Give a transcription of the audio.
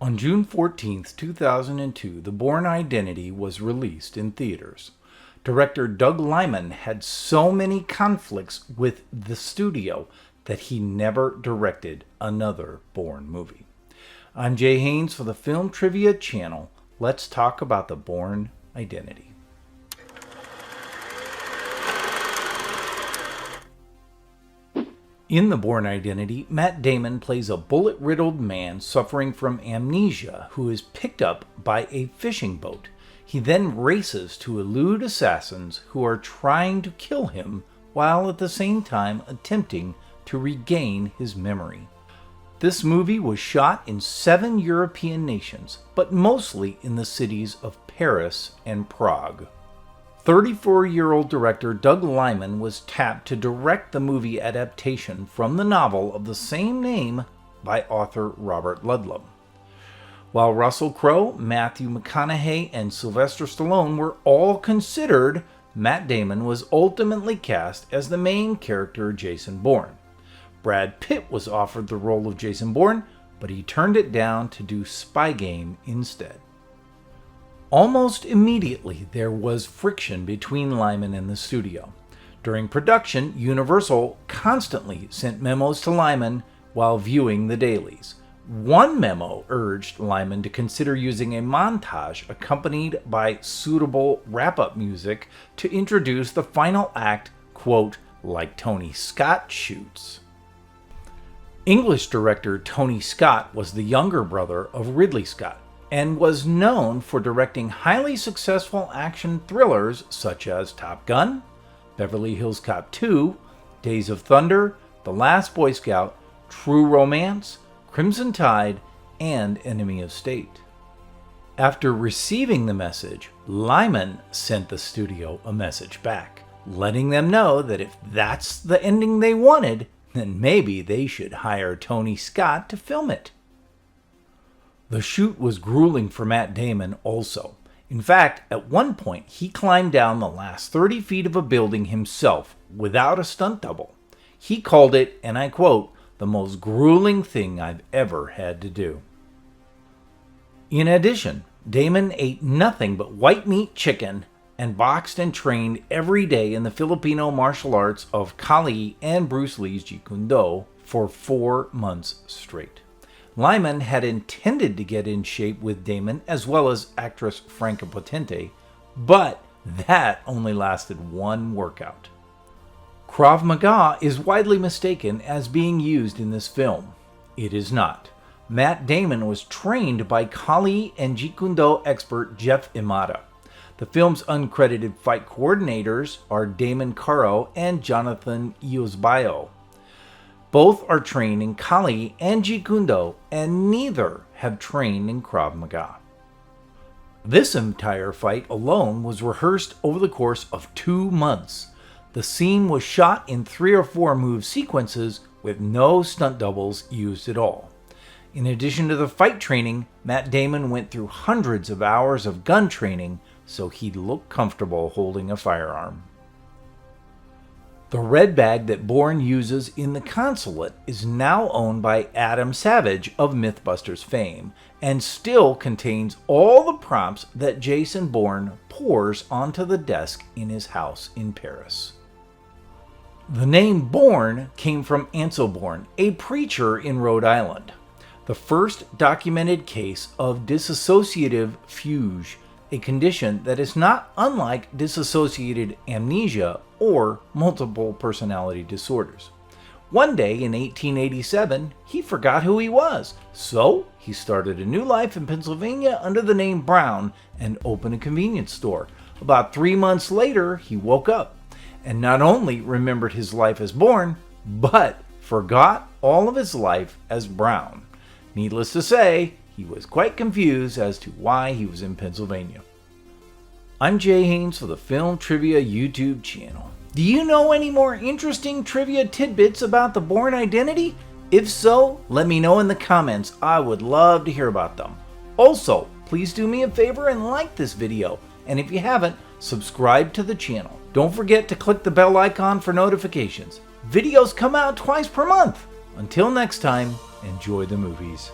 On June 14, 2002, The Bourne Identity was released in theaters. Director Doug Liman had so many conflicts with the studio that he never directed another Bourne movie. I'm Jay Haynes for the Film Trivia Channel. Let's talk about The Bourne Identity. In The Bourne Identity, Matt Damon plays a bullet-riddled man suffering from amnesia who is picked up by a fishing boat. He then races to elude assassins who are trying to kill him while at the same time attempting to regain his memory. This movie was shot in 7 European nations, but mostly in the cities of Paris and Prague. 34-year-old director Doug Liman was tapped to direct the movie adaptation from the novel of the same name by author Robert Ludlum. While Russell Crowe, Matthew McConaughey, and Sylvester Stallone were all considered, Matt Damon was ultimately cast as the main character Jason Bourne. Brad Pitt was offered the role of Jason Bourne, but he turned it down to do Spy Game instead. Almost immediately, there was friction between Liman and the studio. During production, Universal constantly sent memos to Liman while viewing the dailies. One memo urged Liman to consider using a montage accompanied by suitable wrap-up music to introduce the final act, quote, like Tony Scott shoots. English director Tony Scott was the younger brother of Ridley Scott, and was known for directing highly successful action thrillers such as Top Gun, Beverly Hills Cop 2, Days of Thunder, The Last Boy Scout, True Romance, Crimson Tide, and Enemy of State. After receiving the message, Liman sent the studio a message back, letting them know that if that's the ending they wanted, then maybe they should hire Tony Scott to film it. The shoot was grueling for Matt Damon also. In fact, at one point, he climbed down the last 30 feet of a building himself without a stunt double. He called it, and I quote, the most grueling thing I've ever had to do. In addition, Damon ate nothing but white meat chicken and boxed and trained every day in the Filipino martial arts of Kali and Bruce Lee's Jeet Kune Do for 4 months straight. Liman had intended to get in shape with Damon as well as actress Franca Potente, but that only lasted 1 workout. Krav Maga is widely mistaken as being used in this film. It is not. Matt Damon was trained by Kali and Jeet Kune Do expert Jeff Imada. The film's uncredited fight coordinators are Damon Caro and Jonathan Iosbayo. Both are trained in Kali and Jeet Kune Do, and neither have trained in Krav Maga. This entire fight alone was rehearsed over the course of 2 months. The scene was shot in 3 or 4 move sequences with no stunt doubles used at all. In addition to the fight training, Matt Damon went through hundreds of hours of gun training so he'd look comfortable holding a firearm. The red bag that Bourne uses in the consulate is now owned by Adam Savage of Mythbusters fame and still contains all the props that Jason Bourne pours onto the desk in his house in Paris. The name Bourne came from Ansel Bourne, a preacher in Rhode Island. The first documented case of dissociative fugue, a condition that is not unlike dissociated amnesia or multiple personality disorders. One day in 1887, he forgot who he was, so he started a new life in Pennsylvania under the name Brown and opened a convenience store. About 3 months later, he woke up and not only remembered his life as Bourne, but forgot all of his life as Brown. Needless to say, he was quite confused as to why he was in Pennsylvania. I'm Jay Haynes for the Film Trivia YouTube channel. Do you know any more interesting trivia tidbits about the Bourne Identity? If so, let me know in the comments. I would love to hear about them. Also, please do me a favor and like this video. And if you haven't, subscribe to the channel. Don't forget to click the bell icon for notifications. Videos come out twice per month. Until next time, enjoy the movies.